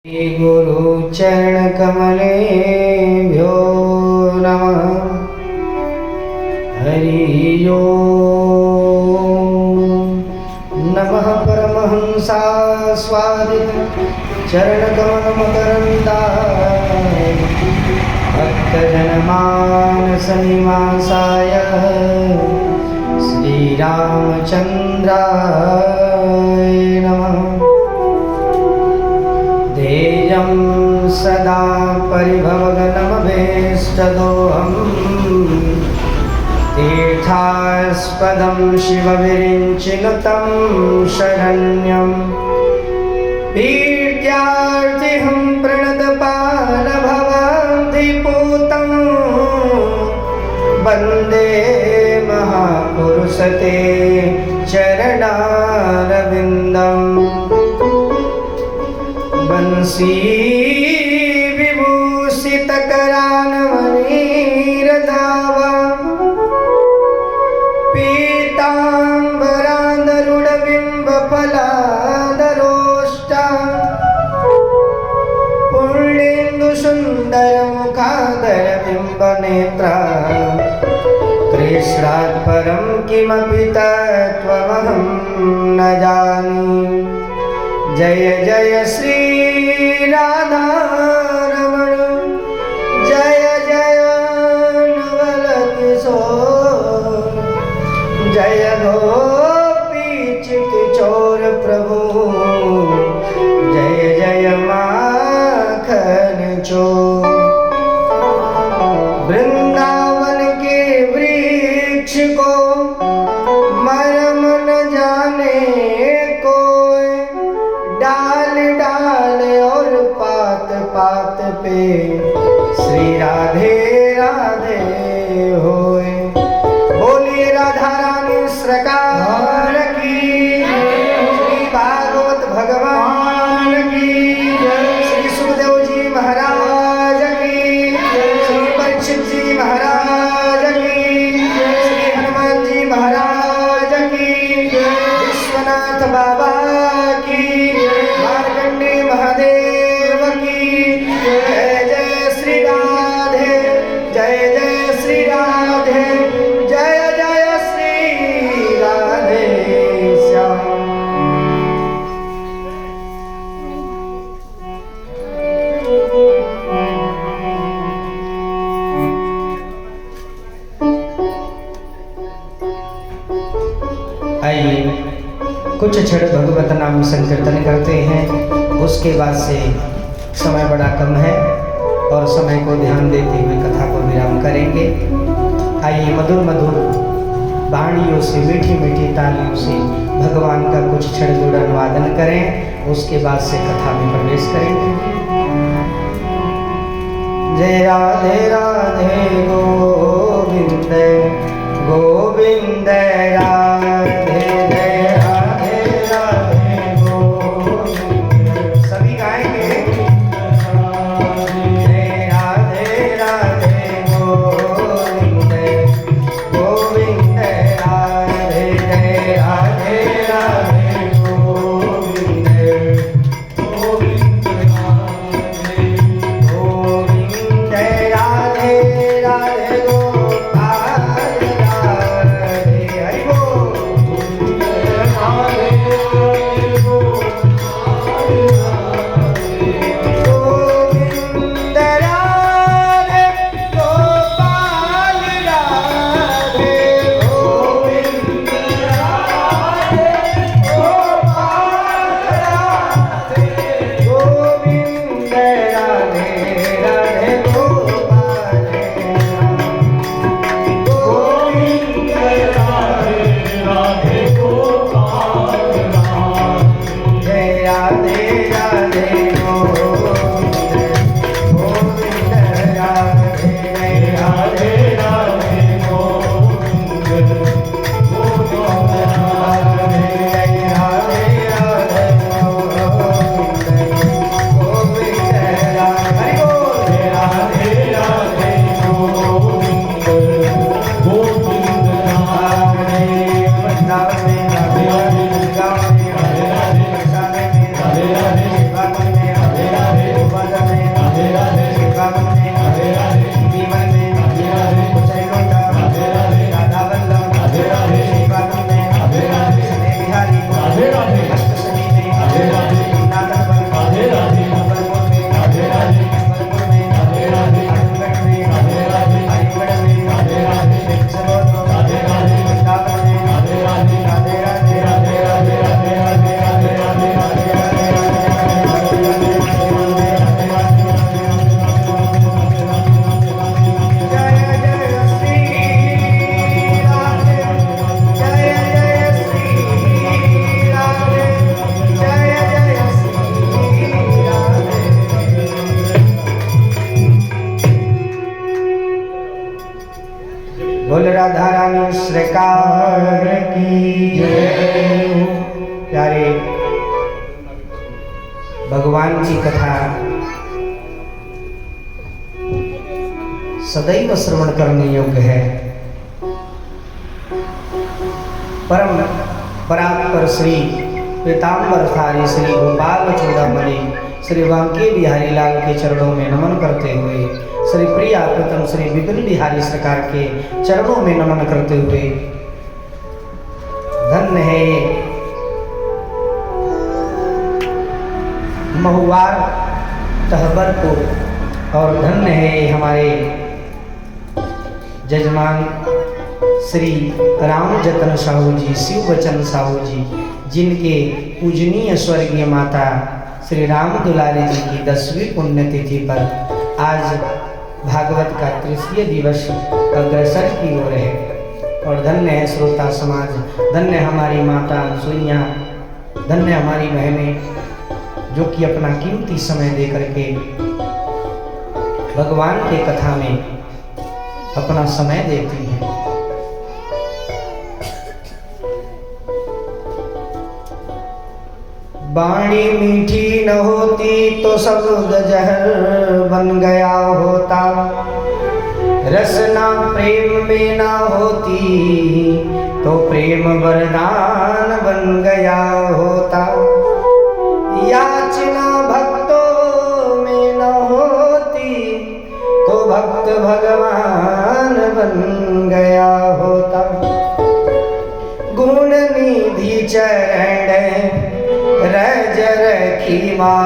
गुरु चरण कमलेभ्यो नमः। हरि ओम। नमः परमहंसास्वादित चरण कमल मकरन्दाय भक्तजनमानस निवासाय श्रीरामचन्द्राय नमः। ध्येयं सदा परिभवगनमभीष्टदोहम् तीर्थास्पदं शिवविरिञ्चिनुतं शरण्यं विद्यार्थिहं प्रणतपालभवाब्धिपूतं वन्दे महापुरुषते चरणारविन्दम्। बंसी विभूषित करानवनीरदावा पीताम्बरान्दरुडबिम्बफलादरोष्टा पुण्येन्दु सुन्दर मुखादरबिम्बनेत्रा कृष्णात् परं किमपि तत्त्वमहं न जाने। जय जय श्री राधा रमण जय जय नवल किशोर जय गोपी चित चोर प्रभु जय जय माखन चोर। वृंदावन के वृक्ष को मरम न जाने कोई, डाल डाल और पात पात पे श्री राधे राधे होए। बोलिए राधा रानी सरकार की, श्री भागवत भगवान की, श्री सुखदेव जी महाराज की, श्री परीक्षित जी महाराज की, श्री हनुमान जी महाराज की, विश्वनाथ बाबा की, महादेव की। जय जय श्री राधे जय जय श्री राधे जय जय श्री राधे श्याम। आइए कुछ क्षण भगवत नाम संकीर्तन करते हैं, उसके बाद से समय बड़ा कम है और समय को ध्यान देते हुए कथा को विराम करेंगे। आइए मधुर मधुर वाणियों से मीठी मीठी तालियों से भगवान का कुछ क्षण गुणन वादन करें, उसके बाद से कथा में प्रवेश करेंगे। जय राधे राधे गोविंद गोविंद राधे राधे बोल राधा रानी सरकार की जय। प्यारे भगवान की कथा सदैव श्रवण करने योग्य है। परम परात्पर श्री पीताम्बरधारी श्री गोपाल चूड़ामणि श्री बांके बिहारी लाल के चरणों में नमन करते हुए, श्री प्रिया प्रथम श्री विपिन बिहारी सरकार के चरणों में नमन करते हुए, धन्य है महुआर तहबरपुर और धन्य है हमारे जजमान श्री राम जतन साहू जी, शिव वचन साहू जी, जिनके पूजनीय स्वर्गीय माता श्री राम दुलारी जी की 10वीं पुण्यतिथि पर आज भागवत का तृतीय दिवस अग्रसर की ओर है। और धन्य है श्रोता समाज, धन्य हमारी माता सुइया, धन्य हमारी बहनें जो कि अपना कीमती समय दे करके भगवान के कथा में अपना समय देती हैं। बाणी मीठी न होती तो शब्द जहर बन गया होता, रसना प्रेम में ना होती तो प्रेम वरदान बन गया होता, याचना भक्तों में न होती तो भक्त भगवान बन गया होता, गुण निधि चरण रज रखी माँ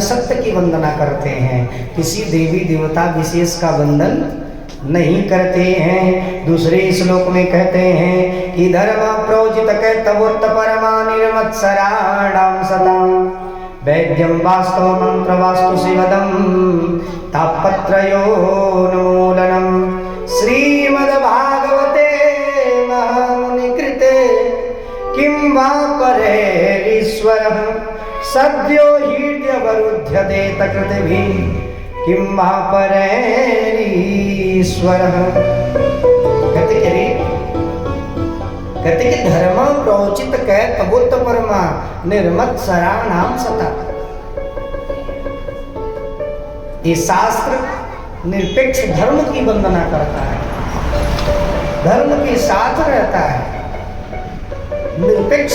सत्य की वंदना करते हैं, किसी देवी देवता विशेष का वंदन नहीं करते हैं। दूसरे श्लोक में कहते हैं कि धर्म प्रोजित कैतवोत्त परमा निर्मत्सराणाम सदाम वैद्यम वास्तव मंत्र वास्तु शिवदम तापत्रयोन्मूलनम श्रीमद्भागवते महामुनिकृते किं वा परेरीश्वरः सद्यो हृदयवरुध्यते तकृतिभिः किं वा परेरीश्वरः। कहते कि धर्म प्रोचित कैतवोत्त परमा निर्मत्सराणाम सता। ये शास्त्र निरपेक्ष धर्म की वंदना करता है, धर्म के साथ रहता है। निरपेक्ष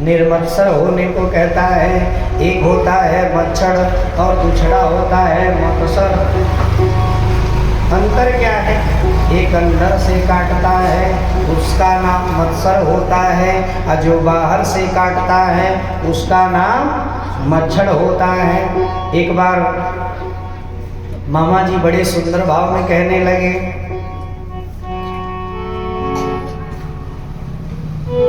निर्मत्सर होने को कहता है। एक होता है मच्छर और दूसरा होता है मत्सर। अंतर क्या है? एक अंदर से काटता है उसका नाम मत्सर होता है, और जो बाहर से काटता है उसका नाम मच्छर होता है। एक बार मामा जी बड़े सुंदर भाव में कहने लगे,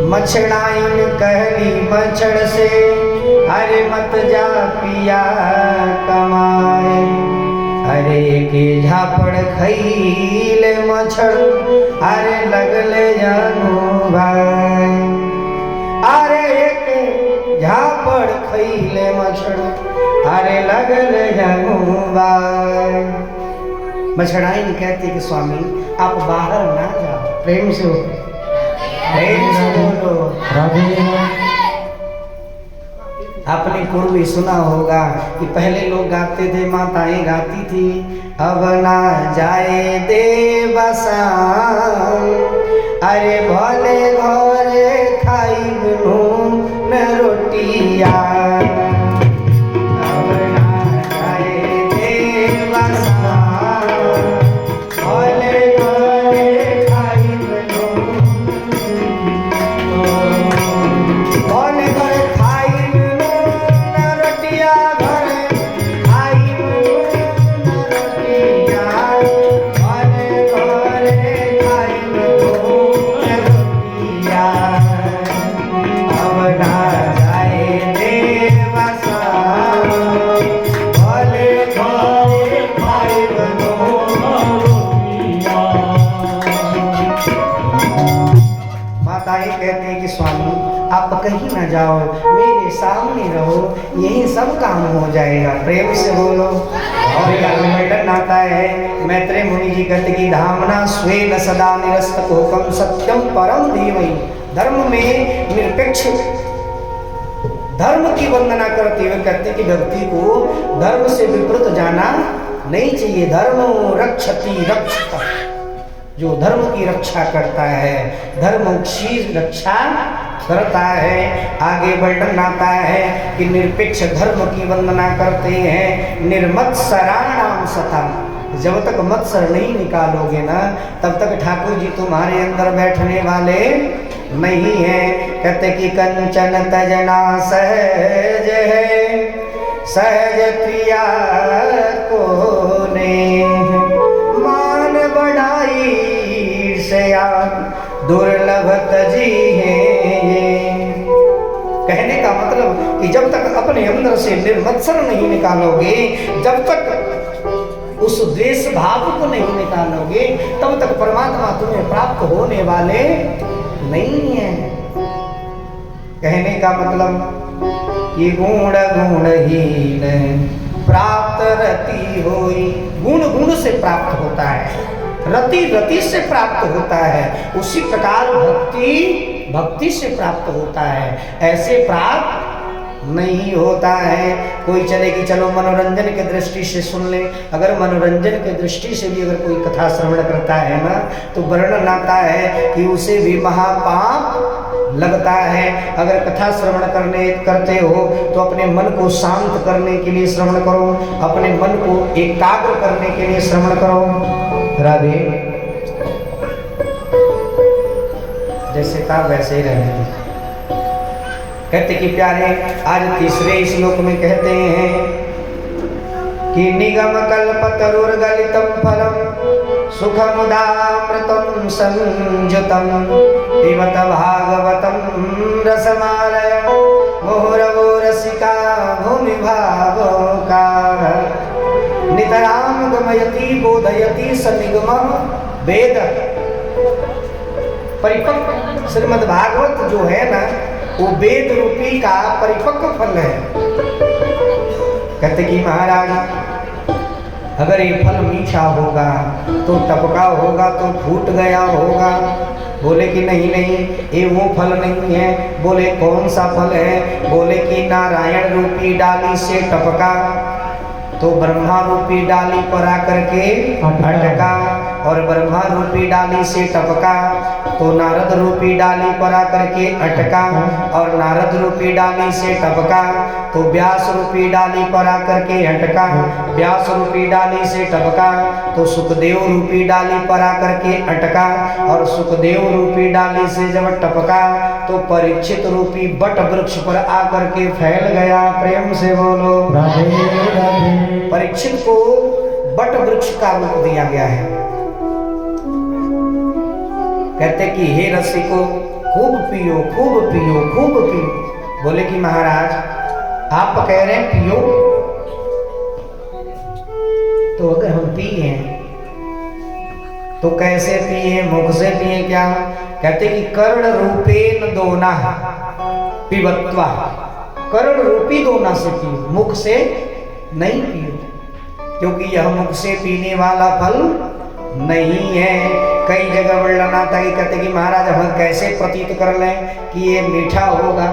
मच्छड़ाइन कहली मच्छर से, अरे मत जा पिया कमाए। अरे के झापड़ खईले मच्छर, अरे लगले जानू भाई। अरे एक झापड़ खईले मच्छर, अरे लगले जानू भाई। मच्छड़ाइन कहती कि स्वामी आप बाहर ना जाओ। प्रेम से बोलो। आपने पूर्वी सुना होगा कि पहले लोग गाते थे, माताएं गाती थी, अब ना जाए दे बसान, अरे भले घरे खाई न रोटिया। अब ना जाए दे बसान, भले घरे खाई आप कहीं ना जाओ, मेरे सामने रहो, यही सब काम हो जाएगा। प्रेम से बोलो। और वर्णन आता है, मैत्रेय मुनि जी कहते कि धामना स्वेन सदा निरस्तकोकम सत्यम परम धीमहि। धर्म में निरपेक्ष धर्म की वंदना करते हुए कहते कि व्यक्ति को धर्म से विपरीत जाना नहीं चाहिए। धर्म रक्षति रक्षता, जो धर्म की रक्षा करता है धर्म की रक्षा करता है। आगे वर्णन आता है कि निरपेक्ष धर्म की वंदना करते हैं। निर्मत्सराणाम सतम, जब तक मत्सर नहीं निकालोगे ना तब तक ठाकुर जी तुम्हारे अंदर बैठने वाले नहीं हैं। कहते कि कंचन तजना सहज है, सहज प्रिया को ने मान बढ़ाई से दुर्लभ तजी है। कहने का मतलब कि जब तक अपने अंदर से निर्मत्सर नहीं निकालोगे, जब तक उस द्वेष भाव को नहीं निकालोगे, तब तक परमात्मा तुम्हें प्राप्त होने वाले नहीं है। कहने का मतलब ये गुण गुणहीन प्राप्त रति होई। गुण गुण से प्राप्त होता है, रति रति से प्राप्त होता है। उसी प्रकार भक्ति भक्ति से प्राप्त होता है, ऐसे प्राप्त नहीं होता है। कोई चले कि चलो मनोरंजन के दृष्टि से सुन ले। अगर मनोरंजन के दृष्टि से भी अगर कोई कथा श्रवण करता है ना तो वर्णन आता है कि उसे भी महापाप लगता है। अगर कथा श्रवण करते हो तो अपने मन को शांत करने के लिए श्रवण करो, अपने मन को एकाग्र करने के लिए श्रवण करो। राधे जैसे था वैसे ही रहने दो। कहते कि प्यारे आज तीसरे श्लोक में कहते हैं कि निगम कल्पतरुर्गलितं फलम सुखमुदामृतं संयुतं पिबत भागवतं रसमालय मुहुरवो रसिका भूमि भावुका नितराम गमयति बोधयति स निगमः वेद। परिपक्व श्रीमद् भागवत जो है ना वो वेद रूपी का परिपक्व फल है। कहते कि महाराज अगर ये फल मीठा होगा तो टपका होगा तो फूट गया होगा। बोले कि नहीं नहीं ये वो फल नहीं है। बोले कौन सा फल है? बोले कि नारायण रूपी डाली से टपका तो ब्रह्मा रूपी डाली पर आकर के अटका और ब्रह्मा रूपी डाली से टपका तो नारद रूपी डाली पर आकर के अटका, और नारद रूपी डाली से टपका तो व्यास रूपी डाली पर आकर के अटका, व्यास रूपी डाली से टपका तो सुखदेव रूपी डाली पर आकर के अटका, और सुखदेव रूपी डाली से जब टपका तो परीक्षित रूपी बट वृक्ष पर आकर के फैल गया। प्रेम से बोलो। परीक्षित को बट वृक्ष का रूप दिया गया है। कहते कि हे रसिको खूब पियो खूब पियो खूब पियो। बोले कि महाराज आप कह रहे हैं पियो, तो अगर हम पिए तो कैसे पिए, मुख से पिए क्या? कहते कि कर्ण रूपेन दोना पिबत्वा, कर्ण रूपी दोना से पियो, मुख से नहीं पियो, क्योंकि यह मुख से पीने वाला फल नहीं है। कई जगह वर्णन आता है, कहते कि महाराज हम कैसे प्रतीत कर लें कि ये मीठा होगा।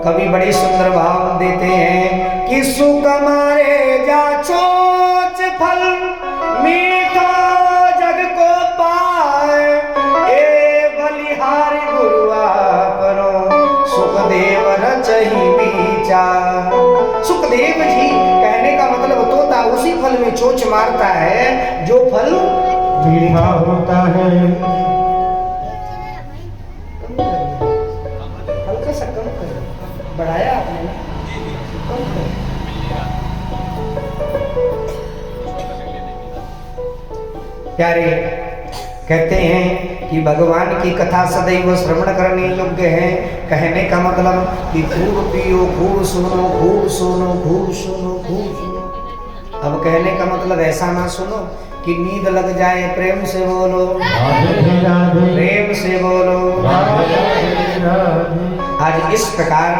कभी बड़ी सुंदर भाव देते हैं कि सुख मारे जा चोच फल मीठा जग को पाए, ए बलिहारी गुरुआ परो सुखदेव रचहि विचार। सुखदेव जी कहने का मतलब तोता उसी फल में चोच मारता है जो फल मीठा होता है। हल्का सा कम करो, बढ़ाया आपने ना, कम करो। प्यारे कहते हैं कि भगवान की कथा सदैव श्रवण करने योग्य है। कहने का मतलब कि खूब पियो खूब सुनो खूब सुनो खूब सुनो खूब सुनो। अब कहने का मतलब ऐसा ना सुनो कि नींद लग जाए। प्रेम से बोलो, प्रेम से बोलो। आज इस प्रकार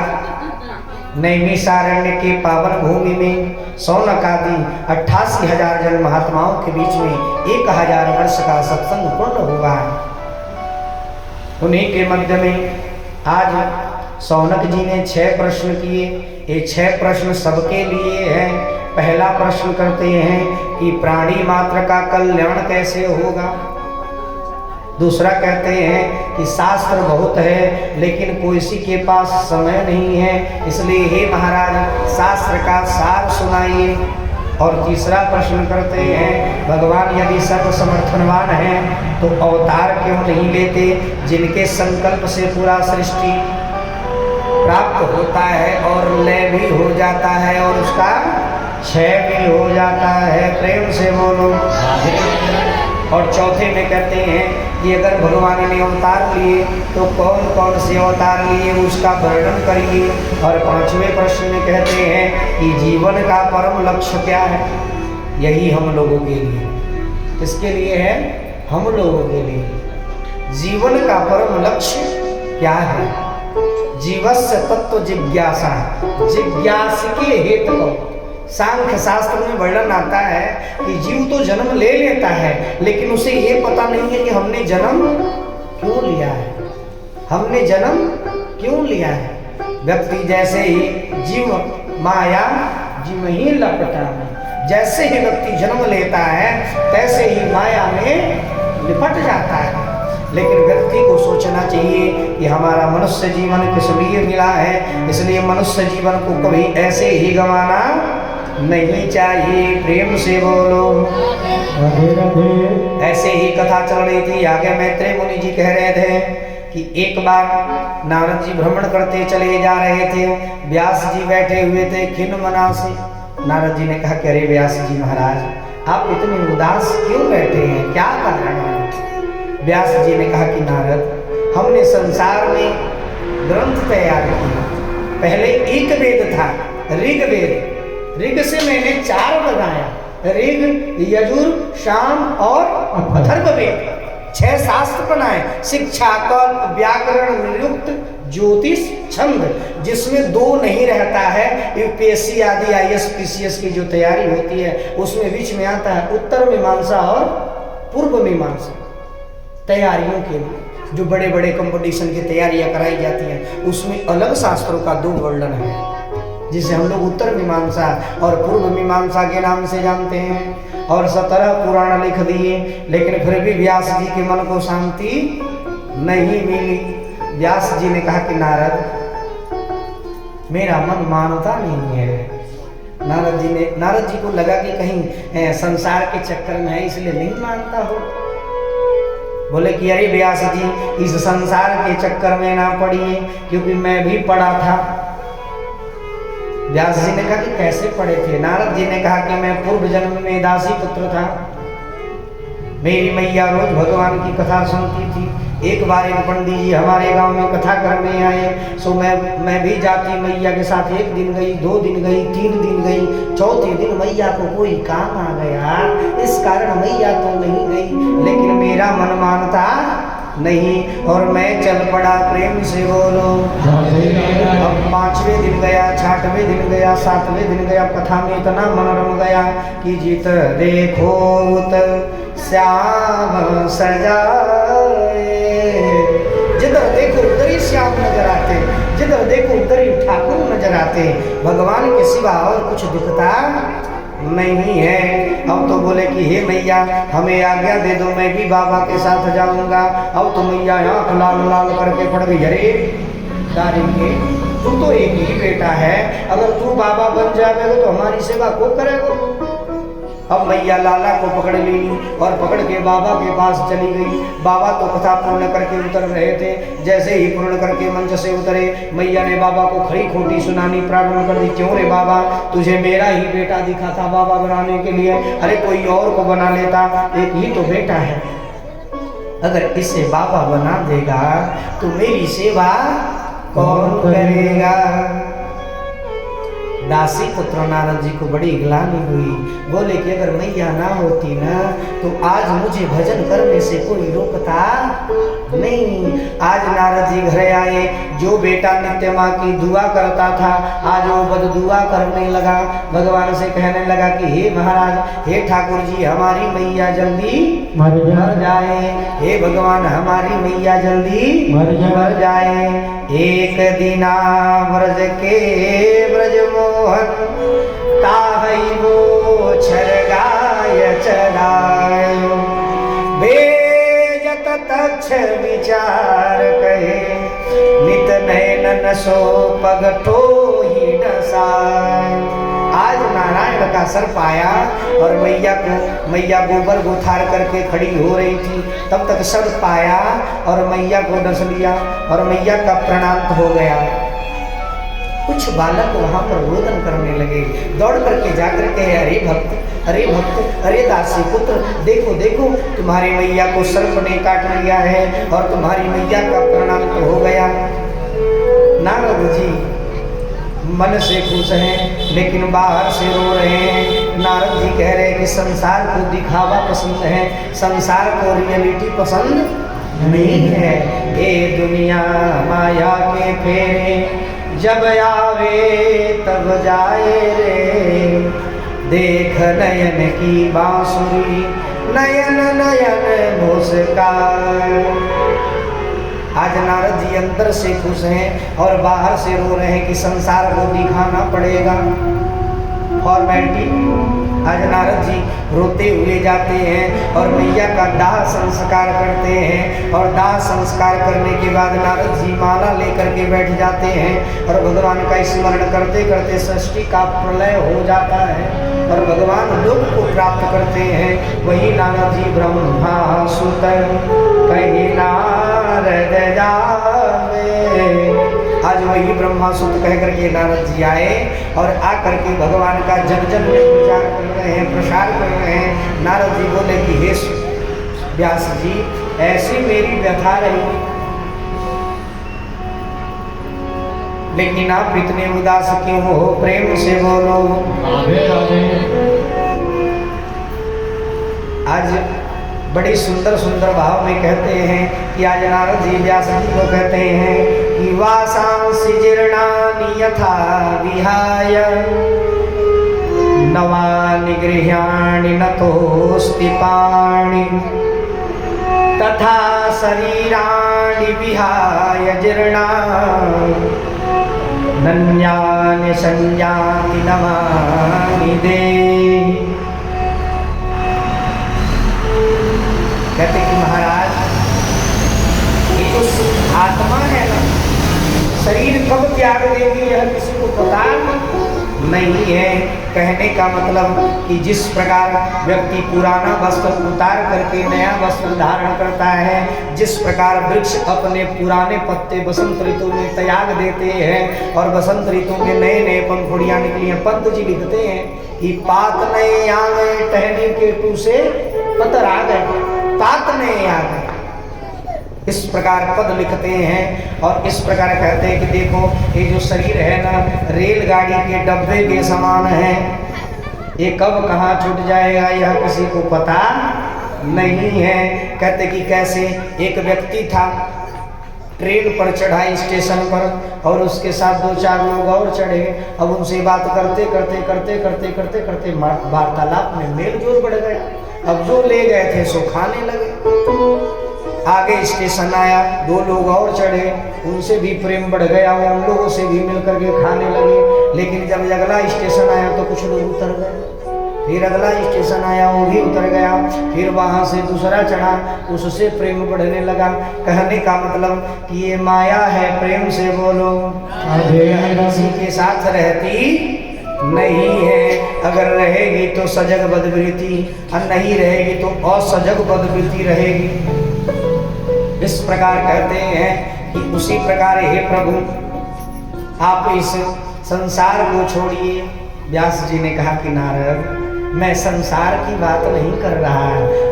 नैमिषारण्य के पावन भूमि में शौनक आदि 88,000 जन महात्माओं के बीच में 1000 वर्ष का सत्संग पूर्ण हुआ है। उन्हीं के मध्य में आज शौनक जी ने 6 प्रश्न किए। ये 6 प्रश्न सबके लिए हैं। पहला प्रश्न करते हैं कि प्राणी मात्र का कल्याण कैसे होगा। दूसरा कहते हैं कि शास्त्र बहुत है लेकिन किसी के पास समय नहीं है, इसलिए हे महाराज शास्त्र का सार सुनाइए। और तीसरा प्रश्न करते हैं भगवान यदि सर्व समर्थनवान हैं तो अवतार क्यों नहीं लेते, जिनके संकल्प से पूरा सृष्टि प्राप्त होता है और लय भी हो जाता है और उसका क्षय भी हो जाता है। प्रेम से बोलो। और चौथे में कहते हैं कि अगर भगवान ने अवतार लिए तो कौन कौन से अवतार लिए उसका वर्णन करिए। और 5वें प्रश्न में कहते हैं कि जीवन का परम लक्ष्य क्या है। यही हम लोगों के लिए, किसके लिए है? हम लोगों के लिए जीवन का परम लक्ष्य क्या है। जीवस्य तत्व जिज्ञासा, जिज्ञासके हेतु को। सांख्य शास्त्र में वर्णन आता है कि जीव तो जन्म ले लेता है लेकिन उसे ये पता नहीं है कि हमने जन्म क्यों लिया है, हमने जन्म क्यों लिया है। व्यक्ति जैसे ही जीव माया जीव ही लपटा में, जैसे ही व्यक्ति जन्म लेता है तैसे ही माया में लिपट जाता है। लेकिन व्यक्ति को सोचना चाहिए कि हमारा मनुष्य जीवन किस लिए मिला है, इसलिए मनुष्य जीवन को कभी ऐसे ही गंवाना नहीं चाहिए। प्रेम से बोलो। ऐसे ही कथा चल रही थी। आगे मैत्रेय मुनि जी कह रहे थे कि एक बार नारद जी भ्रमण करते चले जा रहे थे। व्यास जी बैठे हुए थे खिन्न मना से। नारद जी ने कहा कि अरे व्यास जी महाराज आप इतने उदास क्यों बैठे हैं, क्या कारण है? व्यास जी ने कहा कि नारद हमने संसार में ग्रंथ तैयार किए। पहले एक वेद था ऋग्वेद, ऋग से मैंने 4 बनाया, ऋग यजुर साम और अथर्ववेद। 6 शास्त्र बनाए, शिक्षा कल्प व्याकरण निरुक्त ज्योतिष छंद, जिसमें 2 नहीं रहता है। यूपीएससी आदि IAS PCS की जो तैयारी होती है उसमें बीच में आता है उत्तर मीमांसा और पूर्व मीमांसा। तैयारियों के लिए जो बड़े बड़े कंपटीशन की तैयारियां कराई जाती हैं उसमें अलग शास्त्रों का 2 वर्णन है। जिसे हम लोग उत्तर मीमांसा और पूर्व मीमांसा के नाम से जानते हैं, और 17 पुराण लिख दिए, लेकिन फिर भी व्यास जी के मन को शांति नहीं मिली। व्यास जी ने कहा कि नारद, मेरा मन मानता नहीं है। नारद जी को लगा कि कहीं संसार के चक्कर में है इसलिए नहीं मानता हो। बोले कि अरे व्यास जी, इस संसार के चक्कर में ना पड़िए, क्योंकि मैं भी पड़ा था। व्यास जी ने कहा कि कैसे पड़े थे? नारद जी ने कहा कि मैं पूर्व जन्म में दासी पुत्र था। मेरी मैया रोज भगवान की कथा सुनती थी। एक बार एक पंडित जी हमारे गांव में कथा करने आए, सो मैं भी जाती मैया के साथ। 1 दिन गई, 2 दिन गई, 3 दिन गई, 4थे दिन मैया को कोई काम आ गया, इस कारण मैया तो नहीं गई, लेकिन मेरा मन मानता नहीं और मैं चल पड़ा। प्रेम से बोलो। अब 5वें दिन गया, 6वें दिन गया, 7वें दिन गया, कथा में इतना मन रम गया कि जित देखो उत श्याम सजाए। जिधर देखो उधर ही श्याम नजर आते, जिधर देखो उधर ही ठाकुर नजर आते। भगवान के सिवा और कुछ दिखता नहीं है। अब तो बोले कि हे मैया, हमें आज्ञा दे दो, मैं भी बाबा के साथ जाऊंगा। अब तो मैया आँख लाल लाल करके पड़ गई। अरे डारेंगे, तू तो एक ही बेटा है, अगर तू बाबा बन जाएगा तो हमारी सेवा को करेगा? अब मैया लाला को पकड़ ली और पकड़ के बाबा के पास चली गई। बाबा तो कथा पूर्ण करके उतर रहे थे। जैसे ही पूर्ण करके मंच से उतरे, मैया ने बाबा को खरी खोटी सुनानी प्रारंभ कर दी। क्यों रे बाबा, तुझे मेरा ही बेटा दिखा था बाबा बनाने के लिए, अरे कोई और को बना लेता, एक ही तो बेटा है। अगर इसे बाबा बना देगा तो मेरी सेवा कौन करेगा? दासी पुत्र नारद जी को बड़ी ग्लानि हुई। बोले कि अगर मैया ना होती ना तो आज मुझे भजन करने से कोई रोकता नहीं। आज नारद जी घर आए, जो बेटा नित्य माँ की दुआ करता था आज वो बद दुआ करने लगा। भगवान से कहने लगा कि हे महाराज, हे ठाकुर जी, हमारी मैया जल्दी मर जाए। हे भगवान, हमारी मैया जल्दी मर जाए। एक दिना व्रज के ब्रज मोहन ताहई वो छरगाय चढ़ायो। बेजत तक्ष विचार कहे, नित नयन सो पगटो ही डसाय। आज नारायण का सर पाया और मैया गोबर गोथार करके खड़ी हो रही थी। तब तक सर पाया और मैया को डस लिया और मैया का प्रणाम हो गया। कुछ बालक वहां पर रोदन करने लगे। दौड़ करके जाकर के, अरे भक्त, अरे भक्त, अरे दासी पुत्र, देखो देखो, तुम्हारी मैया को सर्प ने काट लिया है और तुम्हारी मैया का प्रणाम तो हो गया। नारद जी मन से खुश हैं लेकिन बाहर से रो रहे हैं। नारद जी कह रहे हैं कि संसार को दिखावा पसंद है, संसार को रियलिटी पसंद नहीं है। ये दुनिया माया के फेरे, जब आवे तब जाए रे। देख नयन की बांसुरी, नयन नयन मुस्कान। आज नारद जी अंदर से खुश हैं और बाहर से रो रहे हैं कि संसार को दिखाना पड़ेगा। फॉर्मेलिटी। आज नारद जी रोते हुए जाते हैं और मैया का दाह संस्कार करते हैं और दाह संस्कार करने के बाद नारद जी माला लेकर के बैठ जाते हैं और भगवान का स्मरण करते करते सृष्टि का प्रलय हो जाता है और भगवान लोक को प्राप्त करते हैं। वही नारद जी ब्रह्मा सुत कहीं नारद जावे। आज वही ब्रह्मा सुत कह करके नारद जी आए और आकर के भगवान का जन जन में प्रचार कर रहे हैं, प्रसार कर रहे हैं। नारद जी बोले कि हे व्यास जी, ऐसी मेरी व्यथा रही, लेकिन आप इतने उदास क्यों हो? प्रेम से बोलो। आज बड़ी सुंदर सुंदर भाव में कहते हैं कि आज नारद जी व्यास जी को कहते हैं कि वासांसि जीर्णानि यथा विहाय, नवानि गृह्याणि नतोऽस्ति पाणि, तथा शरीराणि विहाय जीर्णानि नन्यानि संयाति नमामि देहि। कहते कि महाराज ये जो आत्मा है ना, शरीर कब त्याग देगी यह किसी को पता नहीं है। कहने का मतलब कि जिस प्रकार व्यक्ति पुराना वस्त्र उतार करके नया वस्त्र धारण करता है, जिस प्रकार वृक्ष अपने पुराने पत्ते बसंत ऋतु में त्याग देते हैं और बसंत ऋतु में नए नए पंखुड़ियां निकली हैं। पंत जी लिखते हैं कि पात नए आ गए, टहनी के टू से पतर आ गए, पात नए आ गए, इस प्रकार पद लिखते हैं। और इस प्रकार कहते हैं कि देखो ये जो शरीर है ना, रेलगाड़ी के डब्बे के समान है, ये कब कहाँ छूट जाएगा यह किसी को पता नहीं है। कहते कि कैसे एक व्यक्ति था, ट्रेन पर चढ़ा स्टेशन पर और उसके साथ 2-4 लोग और चढ़े। अब उनसे बात करते करते करते करते करते करते वार्तालाप में मेल जोल बढ़ गया। अब जो ले गए थे सो खाने लगे। आगे स्टेशन आया, 2 लोग और चढ़े, उनसे भी प्रेम बढ़ गया, वो उन लोगों से भी मिल करके खाने लगे। लेकिन जब अगला स्टेशन आया तो कुछ लोग उतर गए, फिर अगला स्टेशन आया वो भी उतर गया, फिर वहाँ से दूसरा चढ़ा, उससे प्रेम बढ़ने लगा। कहने का मतलब कि ये माया है, प्रेम से बोलो, किसी के साथ रहती नहीं है। अगर रहेगी तो सजग बदवृत्ति, और नहीं रहेगी तो असजग बदवृत्ति रहेगी। इस प्रकार कहते हैं कि उसी प्रकार हे प्रभु आप इस संसार को छोड़िए। व्यास जी ने कहा कि नारद मैं संसार की बात नहीं कर रहा,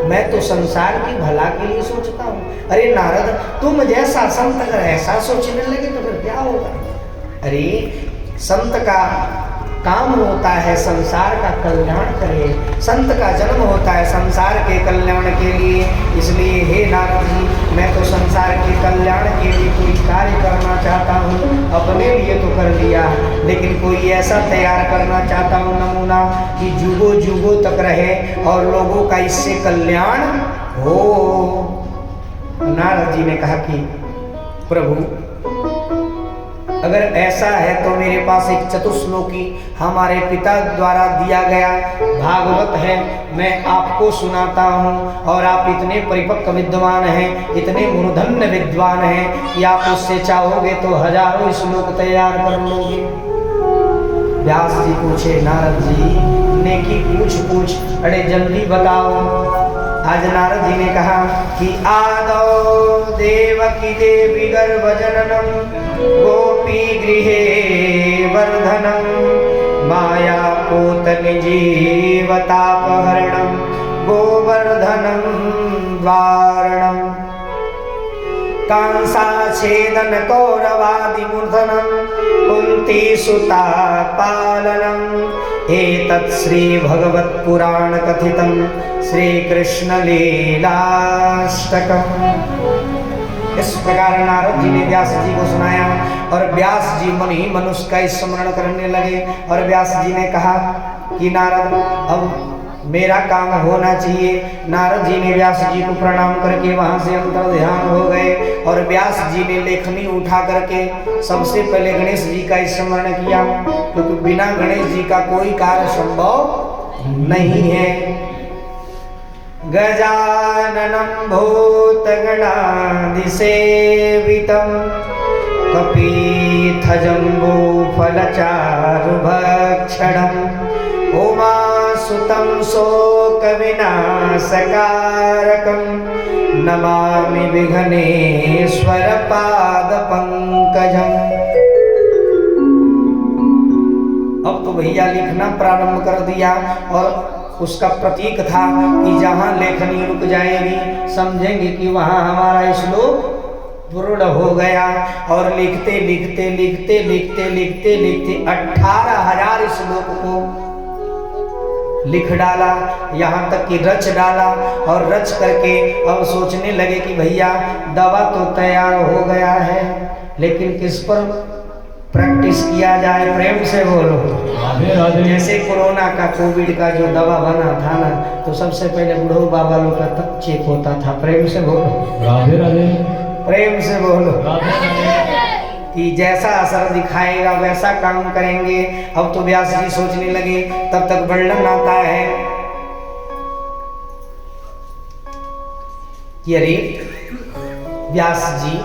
मैं तो संसार की भला के लिए सोचता हूँ। अरे नारद तुम जैसा संत अगर ऐसा सोचने लगे तो फिर क्या होगा। अरे संत का काम होता है संसार का कल्याण करे, संत का जन्म होता है संसार के कल्याण के लिए। इसलिए हे नारद जी मैं तो संसार के कल्याण के लिए कोई कार्य करना चाहता हूँ, अपने लिए तो कर लिया, लेकिन कोई ऐसा तैयार करना चाहता हूँ नमूना कि जुगों जुगों तक रहे और लोगों का इससे कल्याण हो। नारद जी ने कहा कि प्रभु अगर ऐसा है तो मेरे पास एक चतुश्लोकी हमारे पिता द्वारा दिया गया भागवत है, मैं आपको सुनाता हूँ। और आप इतने परिपक्व विद्वान हैं, इतने मूर्धन्य विद्वान हैं कि आप उससे चाहोगे तो हजारों श्लोक तैयार कर लोगे। व्यास जी पूछे नारद जी नेकी पूछ, अरे जल्दी बताओ। आज नारद जी ने कहा कि आदौ देवकी देवी गर्भजननम गोपी गृहे वर्धनम माया कोतनि जीवतापहरणम गोवर्धनम वारणम कांसाछेदन कौरवादि मूर्धनम कुंती सुता पालनम एतत् श्री भगवत पुराण कथितम श्री कृष्ण लीलाष्टकम। इस प्रकार नारद जी ने व्यास जी को सुनाया और व्यास जी मन ही मन उसका स्मरण करने लगे। और व्यास जी ने कहा कि नारद अब मेरा काम होना चाहिए। नारद जी ने व्यास जी को प्रणाम करके वहां से अंतर ध्यान हो गए और व्यास जी ने लेखनी उठा करके सबसे पहले गणेश जी का स्मरण किया, क्योंकि बिना गणेश जी का कोई कार्य संभव नहीं है। गजाननं भूतगणादिसेवितं कपीथजम्बूफलचारुभक्षणम् उमासुतं शोकविनाशकारकं नमामि विघ्नेश्वर पादपंकजम्। अब तो भैया लिखना प्रारंभ कर दिया और उसका प्रतीक था कि जहाँ लेखनी रुक जाएगी समझेंगे कि वहाँ हमारा श्लोक पूर्ण हो गया। और लिखते लिखते लिखते लिखते लिखते लिखते 18,000 श्लोक को लिख डाला, यहाँ तक कि रच डाला। और रच करके अब सोचने लगे कि भैया दवा तो तैयार हो गया है, लेकिन किस पर प्रैक्टिस किया जाए। प्रेम से बोलो। जैसे कोरोना का कोविड का जो दवा बना था ना, तो सबसे पहले बूढ़ो बाबा लोग का चेक होता था। प्रेम से बोलो। राधे राधे। प्रेम से बोलो। कि जैसा असर दिखाएगा वैसा काम करेंगे। अब तो व्यास जी सोचने लगे, तब तक वर्णन आता है कि अरे व्यास जी,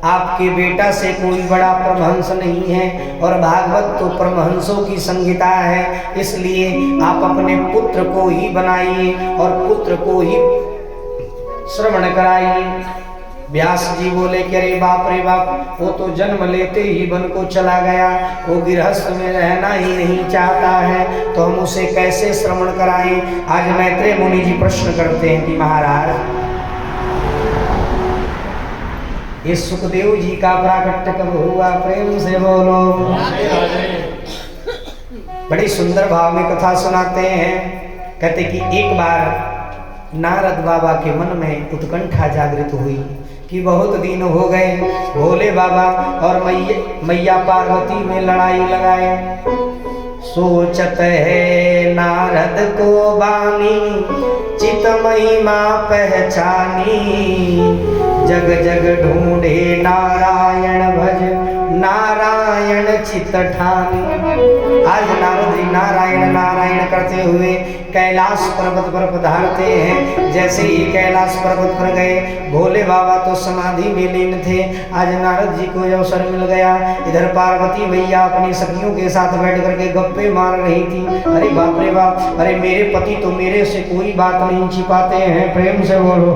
आपके बेटा से कोई बड़ा परमहंस नहीं है और भागवत तो परमहंसों की संहिता है, इसलिए आप अपने पुत्र को ही बनाइए और पुत्र को ही श्रवण कराइए। व्यास जी बोले कि अरे बाप रे बाप, वो तो जन्म लेते ही वन को चला गया, वो गृहस्थ में रहना ही नहीं चाहता है, तो हम उसे कैसे श्रवण कराएं। आज मैत्रेय मुनि जी प्रश्न करते हैं कि महाराज, ये सुखदेव जी का प्राकट्य कब हुआ? प्रेम से बोलो। बड़ी सुंदर भाव में कथा सुनाते हैं। कहते कि एक बार नारद बाबा के मन में उत्कंठा जागृत हुई कि बहुत दिन हो गए भोले बाबा और मैया पार्वती में लड़ाई लगाए। सोचत है नारद को बानी, चित महिमा पहचानी, जग जग ढूंढे नारायण भज, नारायण चित ठानी। आज नारद जी नारायण नारायण करते हुए कैलाश पर्वत पर पधारते हैं। जैसे ही कैलाश पर्वत पर गए, भोले बाबा तो समाधि में लीन थे। आज नारद जी को अवसर मिल गया, इधर पार्वती मैया अपनी सखियों के साथ बैठ करके गप्पे मार रही थी। अरे बाप रे बाप, अरे मेरे पति तो मेरे से कोई बात नहीं छिपाते हैं। प्रेम से बोलो,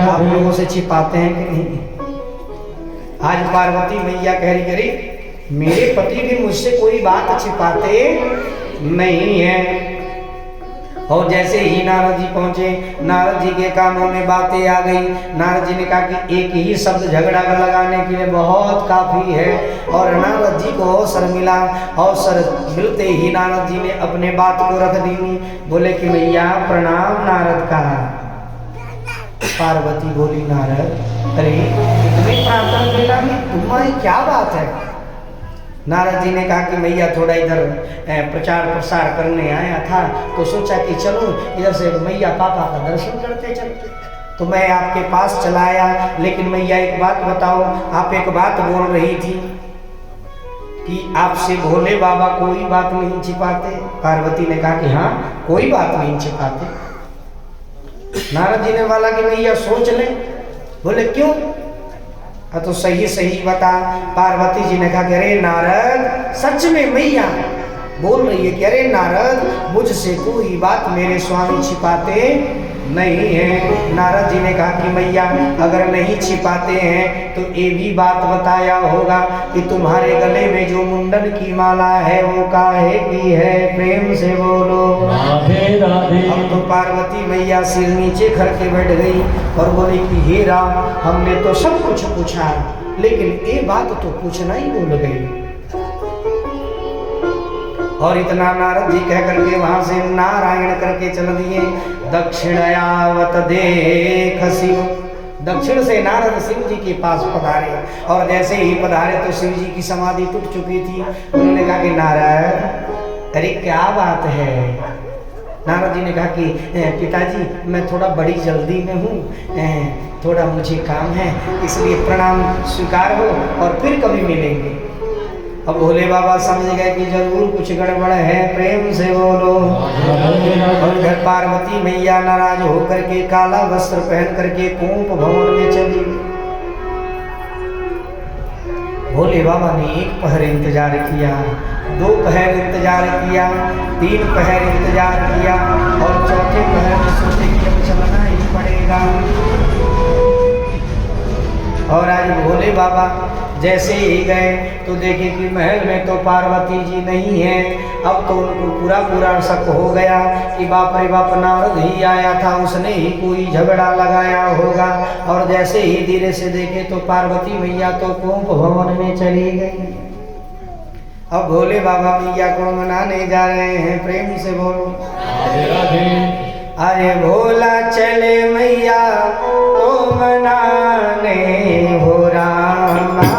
आप लोगों से छिपाते हैं कि नहीं? आज पार्वती मैया कह रही, अरे मेरे पति भी मुझसे कोई बात छिपाते नहीं है। और जैसे ही नारद जी पहुंचे, नारद जी के कानों में बातें आ गई। नारद जी ने कहा कि एक ही शब्द झगड़ा लगाने के लिए बहुत काफी है। और नारद जी को अवसर मिला, अवसर मिलते ही नारद जी ने अपने बात को रख दी। बोले कि मैया प्रणाम। नारद कहा, पार्वती बोली नारद, अरे इतनी प्रार्थना बेला में तुम्हारी क्या बात है? नारद जी ने कहा कि मैया थोड़ा इधर प्रचार प्रसार करने आया था, तो सोचा कि चलो इधर से मैया पापा का दर्शन करते चलते, तो मैं आपके पास चला आया। लेकिन मैया एक बात बताओ, आप एक बात बोल रही थी कि आपसे भोले बाबा कोई बात नहीं छिपाते। पार्वती ने कहा कि हाँ, कोई बात नहीं छिपाते। नारद जी ने बोला कि मैया सोच ले। बोले क्यों? तो सही सही बता। पार्वती जी ने कहा कि अरे नारद, सच में मैया बोल रही है कि अरे नारद, मुझसे कोई बात मेरे स्वामी छिपाते नहीं है। नारद जी ने कहा कि मैया अगर नहीं छिपाते हैं तो ये भी बात बताया होगा कि तुम्हारे गले में जो मुंडन की माला है वो काहे की है? प्रेम से बोलो राधे राधे। अब तो पार्वती मैया सिर नीचे करके बैठ गई और बोली कि हे राम, हमने तो सब कुछ पूछा, लेकिन ये बात तो पूछना ही भूल गई। और इतना नारद जी कह करके वहां से नारायण करके चल दिए। दक्षिणयावत देख शिव, दक्षिण से नारद शिव जी के पास पधारे। और जैसे ही पधारे तो शिव जी की समाधि टूट चुकी थी। उन्होंने कहा कि नारद, अरे क्या बात है? नारद जी ने कहा कि पिताजी, मैं थोड़ा बड़ी जल्दी में हूँ, थोड़ा मुझे काम है, इसलिए प्रणाम स्वीकार हो और फिर कभी मिलेंगे। अब भोले बाबा समझ गए कि जरूर कुछ गड़बड़ है। प्रेम से बोलो। और घर पार्वती मैया नाराज होकर के काला वस्त्र पहन करके कुंभ भवन में चली। भोले बाबा ने एक पहर इंतजार किया, 2 पहर इंतजार किया, 3 पहर इंतजार किया और चौथे पहर में सोचे कि अब चलना ही पड़ेगा। और आज भोले बाबा जैसे ही गए तो देखे कि महल में तो पार्वती जी नहीं है। अब तो उनको पूरा पूरा शक हो गया कि बाप रे बाप, नारद ही आया था, उसने ही कोई झगड़ा लगाया होगा। और जैसे ही धीरे से देखे तो पार्वती मैया तो कुंभ भवन में चली गई। अब भोले बाबा मैया को मनाने जा रहे हैं। प्रेम से बोलो राधे राधे। अरे भोला चले मैया को मनाने हो रामा,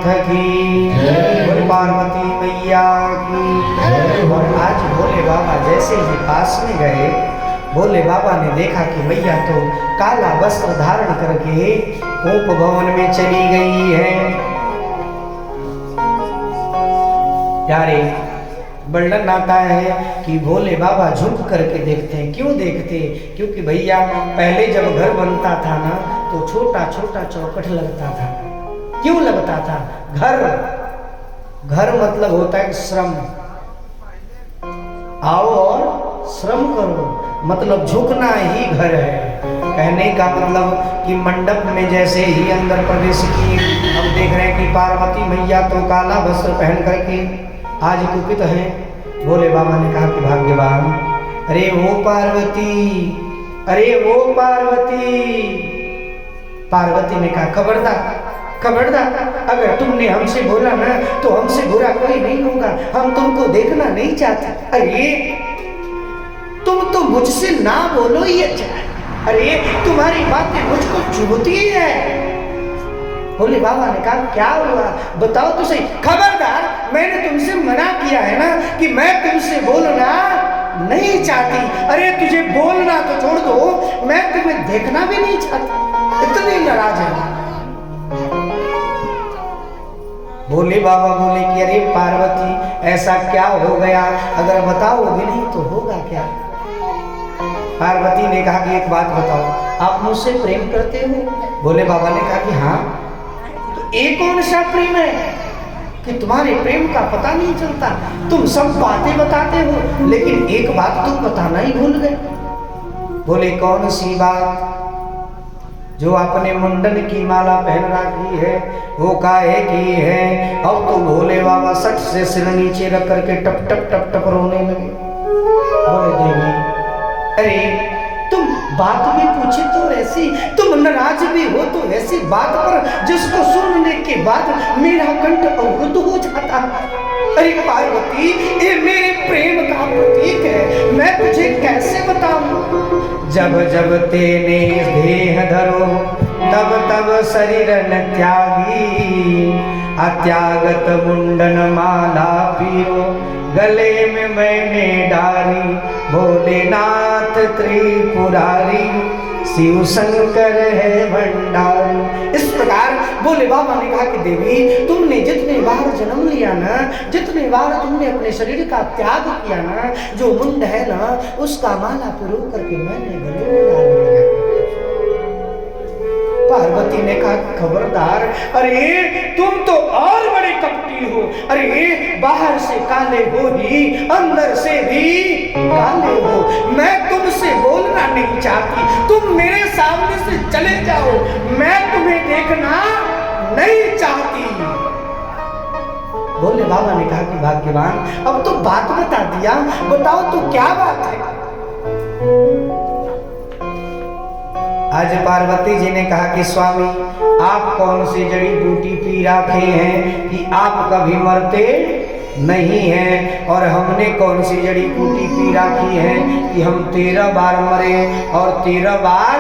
की, बोल पार्वती मैया की। और आज भोले बाबा जैसे ही पास में गए, भोले बाबा ने देखा कि मैया तो काला वस्त्र धारण करके कोप भवन में चली गई है। प्यारे वर्णन आता है कि भोले बाबा झुक करके देखते हैं। क्यों देखते? क्योंकि भैया पहले जब घर बनता था ना तो छोटा छोटा चौखट लगता था। क्यों लगता था? घर मतलब होता है श्रम। आओ और श्रम करो, मतलब झुकना ही घर है। कहने का मतलब कि मंडप में जैसे ही अंदर प्रवेश किए, हम देख रहे हैं कि पार्वती मैया तो काला वस्त्र पहन करके आज कुपित हैं। भोले बाबा ने कहा कि भाग्यवान, अरे वो पार्वती, अरे वो पार्वती। पार्वती ने कहा खबरदार, खबरदार, अगर तुमने हमसे बोला ना तो हमसे बुरा कोई नहीं होगा, हम तुमको देखना नहीं चाहते। अरे तुम तो मुझसे ना बोलो ही अच्छा है। अरे तुम्हारी बातें मुझको चुभती है। भोले बाबा ने कहा क्या हुआ बताओ तो सही। खबरदार, मैंने तुमसे मना किया है ना कि मैं तुमसे बोलना नहीं चाहती। अरे तुझे बोलना तो छोड़ दो, मैं तुम्हें देखना भी नहीं चाहती। इतनी नाराज है। भोले बाबा बोले कि अरे पार्वती ऐसा क्या हो गया, अगर बताओगे नहीं तो होगा क्या? पार्वती ने कहा कि एक बात बताओ, आप मुझसे प्रेम करते हो? भोले बाबा ने कहा कि हाँ। तो एक कौन सा प्रेम है कि तुम्हारे प्रेम का पता नहीं चलता? तुम सब बातें बताते हो लेकिन एक बात तुम बताना ही भूल गए। बोले कौन सी बात? जो आपने मुंडन की माला पहन रखी है वो काहे की है? अब तो भोले बाबा सट से सिर नीचे रख करके टप टप टप टप रोने लगे। बोले देवी, अरे तुम बात भी पूछे तो ऐसी, तुम नाराज भी हो तो ऐसी बात पर जिसको सुनने के बाद मेरा कंठ अवरुद्ध हो जाता। अरे पार्वती, ये मेरे प्रेम का प्रतीक है, मैं तुझे कैसे बताऊं? जब जब तेने देह धरो तब तब शरीर न त्यागी, अत्यागत मुंडन माला पियो गले में मैंने डारी, भोलेनाथ त्रिपुरारी शिव शंकर है भंडारी। इस प्रकार भोले बाबा ने कहा कि देवी, तुमने जितने बार जन्म लिया ना, जितने बार तुमने अपने शरीर का त्याग किया ना, जो मुंड है ना उसका माला पुरो करके मैंने गले में डाल दिया। पार्वती ने कहा खबरदार, अरे तुम तो और बड़े कपटी हो। अरे बाहर से काले हो ही अंदर से भी काले हो। मैं तुमसे बोलना नहीं चाहती, तुम मेरे सामने से चले जाओ, मैं तुम्हें देखना नहीं चाहती। भोले बाबा ने कहा कि भाग्यवान, अब तो बात बता दिया, बताओ तो क्या बात है? आज पार्वती जी ने कहा कि स्वामी, आप कौन सी जड़ी बूटी पी रखे हैं कि आप कभी मरते नहीं हैं, और हमने कौन सी जड़ी बूटी पी रखी है कि हम 13 बार मरे और 13 बार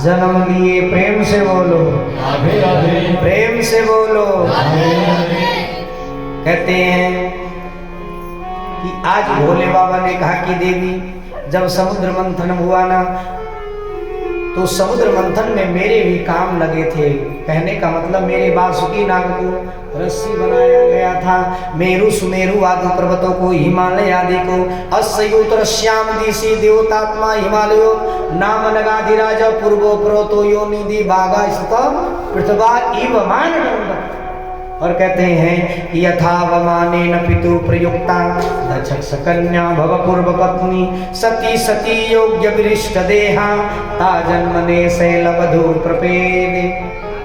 जन्म लिए। प्रेम से बोलो राधे राधे, प्रेम से बोलो राधे राधे। कहते हैं कि आज भोले बाबा ने कहा कि देवी, जब समुद्र मंथन हुआ ना तो समुद्र मंथन में मेरे भी काम लगे थे। कहने का मतलब मेरे वासुकी नाग को रस्सी बनाया गया था, मेरु सुमेरु आदि पर्वतों को, हिमालय आदि को, अस्योतर श्याम दिशि देवतात्मा हिमालयो नाम नगाधिराज पूर्वो प्रोतो यो निधि बागा पृथ्वा इव मान। और कहते हैं कि यथावमानेन पितु प्रयुक्ता दक्षस कन्या भव पूर्व पत्नी सती सती योग्य विरिष्ट देहा ताजन्मने शैलवधू प्रपेदे।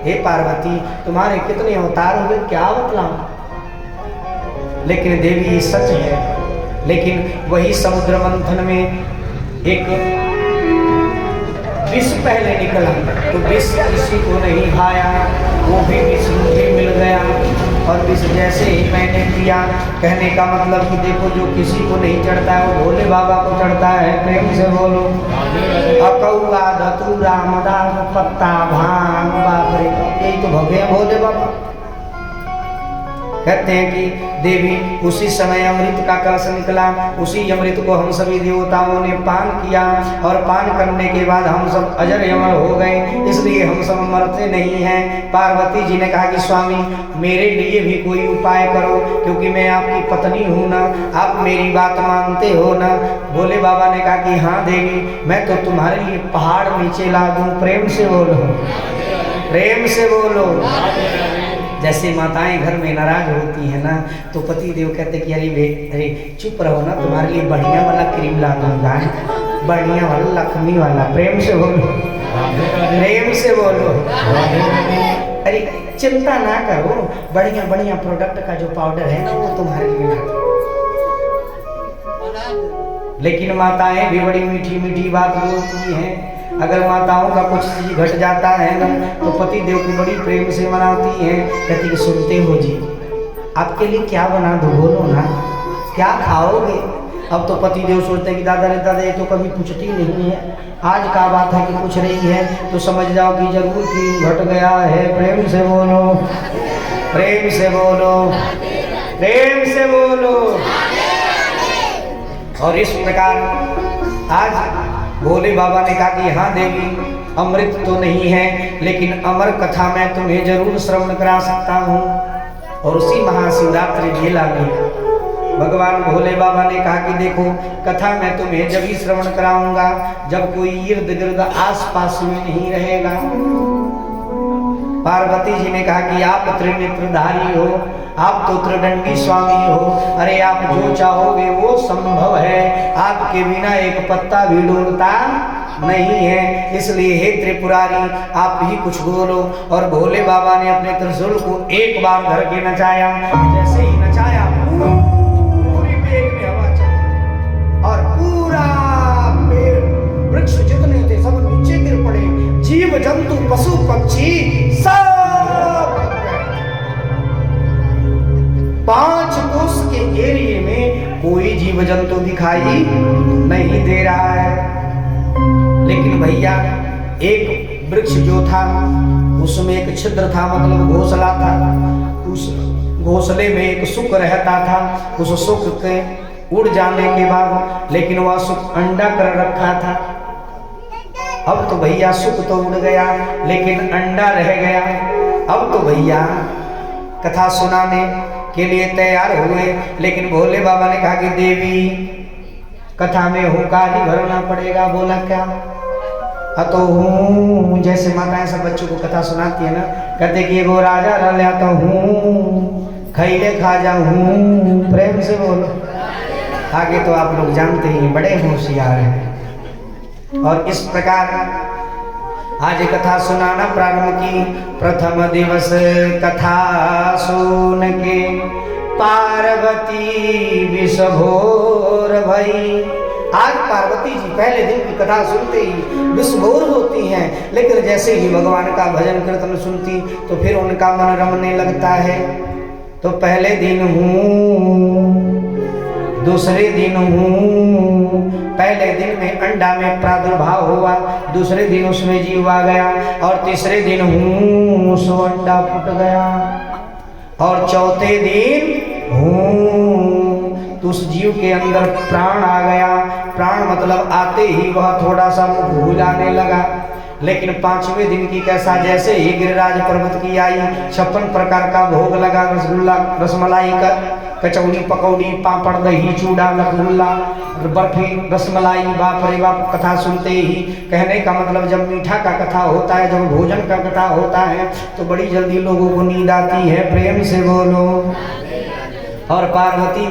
हे पार्वती, तुम्हारे कितने अवतार हुए क्या बतलाऊं? लेकिन देवी ये सच है। लेकिन वही समुद्र मंथन में एक विष पहले निकला तो विष किसी को नहीं खाया, वो भी विष मुझे मिल गया। और विष जैसे ही मैंने पिया, कहने का मतलब कि देखो जो किसी को नहीं चढ़ता है वो भोले बाबा को चढ़ता है। प्रेम से बोलो अकौआ धतूरा मदार पत्ता भांग, बाप रे, यही तो भगे भोले बाबा। कहते हैं कि देवी उसी समय अमृत का कलश निकला, उसी अमृत को हम सभी देवताओं ने पान किया और पान करने के बाद हम सब अजर अमर हो गए, इसलिए हम सब मरते नहीं हैं। पार्वती जी ने कहा कि स्वामी मेरे लिए भी कोई उपाय करो, क्योंकि मैं आपकी पत्नी हूँ ना, आप मेरी बात मानते हो ना। भोले बाबा ने कहा कि हाँ देवी, मैं तो तुम्हारे लिए पहाड़ नीचे ला दूँ। प्रेम से बोलो, प्रेम से बोलो। जैसे माताएं घर में नाराज होती हैं ना, तो पति देव कहते कि अरे चुप रहो ना, तुम्हारे लिए बढ़िया वाला क्रीम ला दूंगा, बढ़िया वाला लक्ष्मी वाला। प्रेम से बोलो, प्रेम से बोलो। अरे चिंता ना करो, बढ़िया बढ़िया प्रोडक्ट का जो पाउडर है ना वो तुम्हारे लिए ला दूं। लेकिन माताएं भी बड़ी मीठी मीठी बात बोलती हैं। अगर माताओं का कुछ चीज घट जाता है ना, तो पति देव की बड़ी प्रेम से मनाती हैं। कहती कि सुनते हो जी, आपके लिए क्या बना दूं, बोलो ना, क्या खाओगे। अब तो पति देव सोचते हैं कि दादा रे दादा ये तो कभी पूछती नहीं है, आज का बात है कि पूछ रही है, तो समझ जाओ कि जरूर कि घट गया है। प्रेम से बोलो, प्रेम से बोलो, प्रेम से बोलो। और इस प्रकार आज भोले बाबा ने कहा कि हाँ देवी, अमृत तो नहीं है, लेकिन अमर कथा मैं तुम्हें जरूर श्रवण करा सकता हूँ। और उसी महाशिवरात्रि मेला में भगवान भोले बाबा ने कहा कि देखो, कथा मैं तुम्हें जब ही श्रवण कराऊंगा जब कोई इर्द गिर्द आस पास में नहीं रहेगा। पार्वती जी ने कहा कि आप त्रिनेत्रधारी हो, आप तो त्रिदंडी स्वामी हो, अरे आप जो चाहोगे वो संभव है, आपके बिना एक पत्ता भी डोलता नहीं है, इसलिए हे त्रिपुरारी आप ही कुछ बोलो। और भोले बाबा ने अपने त्रिशूल को एक बार धर के नचाया। जैसे ही नचाया पूरी पेट में हवा चली और पूरा पेड़ वृक्ष जितने थे सब नीचे गिर पड़े, जीव जंतु पशु पक्षी सब 5 कोस के एरिए में कोई जीव जंतु दिखाई नहीं दे रहा है। लेकिन भैया एक वृक्ष जो था उसमें एक छिद्र था, मतलब घोंसला था, उस घोंसले में एक शुक रहता था। उस शुक के उड़ जाने के बाद, लेकिन वह शुक अंडा कर रखा था। अब तो भैया शुक तो उड़ गया लेकिन अंडा रह गया। अब तो भैया कथा सुनाने के लिए तैयार हुए, लेकिन भोले बाबा ने कहा कि देवी कथा में हुंकार ही भरना पड़ेगा। बोला क्या? तो हूँ, जैसे माताएं सब बच्चों को कथा सुनाती है ना, कहते कि वो राजा रहा तो हूँ, खैले खा जाऊँ। प्रेम से बोलो। आगे तो आप लोग जानते ही, बड़े होशियार हैं। और इस प्रकार आज कथा सुनाना प्रारंभ की। प्रथम दिवस कथा सुन के पार्वती विषभोर भई। आज पार्वती जी पहले दिन की कथा सुनते ही विषभोर होती हैं, लेकिन जैसे ही भगवान का भजन कीर्तन सुनती तो फिर उनका मन रमने लगता है। तो पहले दिन हूँ, दूसरे दिन हूँ। पहले दिन में अंडा में प्रादुर्भाव हुआ, दूसरे दिन उसमें जीव आ गया, और तीसरे दिन हूँ सो अंडा फूट गया, और चौथे दिन हूँ तो उस जीव के अंदर प्राण आ गया। प्राण मतलब आते ही वह थोड़ा सा मुँह भुलाने लगा। लेकिन 5वें दिन की कैसा, जैसे ही गिरिराज पर्वत की आई, 56 प्रकार का भोग लगा, रसगुल्ला, रसमलाई का, कचौड़ी, पकौड़ी, पापड़, दही, चूड़ा, रसगुल्ला, बर्फी, रसमलाई। बाप रे बाप। कथा सुनते ही, कहने का मतलब जब मीठा का कथा होता है, जब भोजन का कथा होता है, तो बड़ी जल्दी लोगों को नींद आती है। प्रेम से बोलो। और पार्वती